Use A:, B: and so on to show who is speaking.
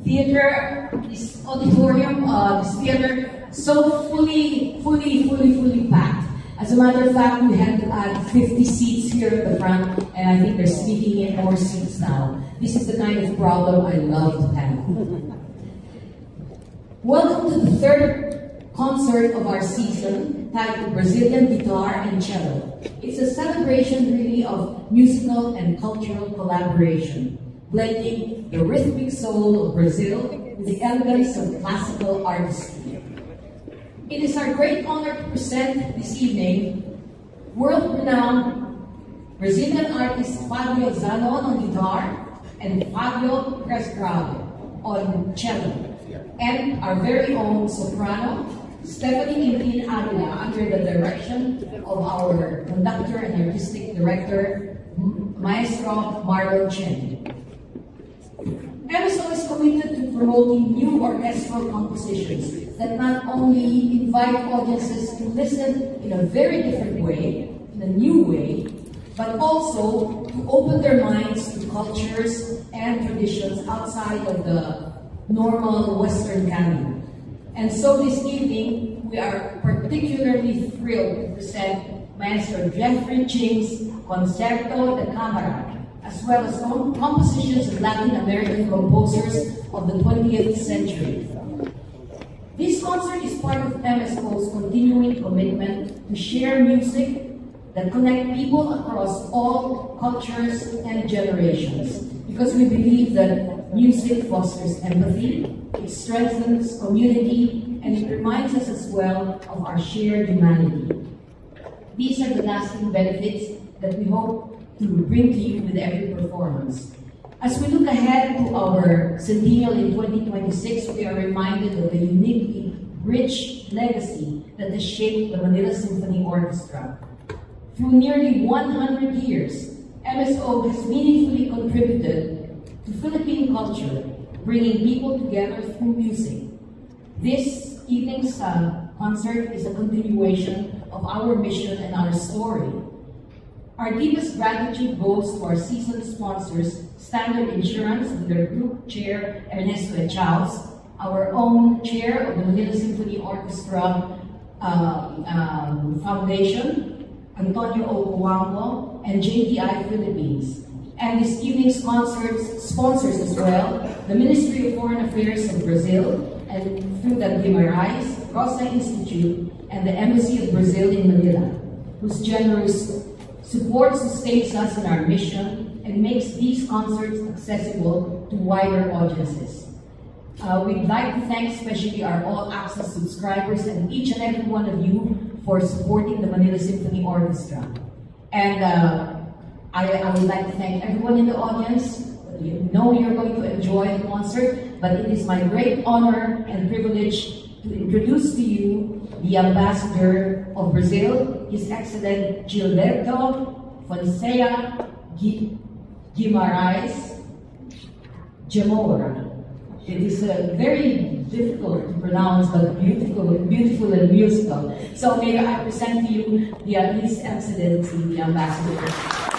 A: theater, this auditorium, this theater, so fully packed. As a matter of fact, we had to add 50 seats here at the front, and I think they're sneaking in more seats now. This is the kind of problem I love to have. Welcome to the third concert of our season, titled Brazilian Guitar and Cello. It's a celebration really of musical and cultural collaboration, blending the rhythmic soul of Brazil with the elegance of classical artistry. It is our great honor to present this evening world-renowned Brazilian artist Fabio Zanon on guitar and Fabio Presgrave on cello, and our very own soprano, Stephanie Quintin Avila, under the direction of our conductor and artistic director, Maestro Marlon Chen. MSO is committed to promoting new orchestral compositions that not only invite audiences to listen in a very different way, in a new way, but also to open their minds to cultures and traditions outside of the normal Western canon. And so this evening, we are particularly thrilled to present Maestro Jeffrey Ching's Concerto de Cámara, as well as compositions of Latin American composers of the 20th century. This concert is part of MSO's continuing commitment to share music that connect people across all cultures and generations, because we believe that music fosters empathy, it strengthens community, and it reminds us as well of our shared humanity. These are the lasting benefits that we hope to bring to you with every performance. As we look ahead to our centennial in 2026, we are reminded of the uniquely rich legacy that has shaped the Manila Symphony Orchestra. Through nearly 100 years, MSO has meaningfully contributed to Philippine culture, bringing people together through music. This evening's concert is a continuation of our mission and our story. Our deepest gratitude goes to our season sponsors, Standard Insurance with their group chair, Ernesto Echaus, our own chair of the Manila Symphony Orchestra Foundation, Antonio Ocoampo, and JTI Philippines. And this evening's concert's sponsors as well, the Ministry of Foreign Affairs of Brazil, and through the Guimarães Rosa Institute, and the Embassy of Brazil in Manila, whose generous support sustains us in our mission and makes these concerts accessible to wider audiences. We'd like to thank especially our all-access subscribers and each and every one of you for supporting the Manila Symphony Orchestra. And I would like to thank everyone in the audience. You know you're going to enjoy the concert, but it is my great honor and privilege to introduce to you the Ambassador of Brazil, His Excellent Gilberto Fonseca Guimarães de Moura. It is very difficult to pronounce, but beautiful and musical. So may I present to you His Excellency, the Ambassador.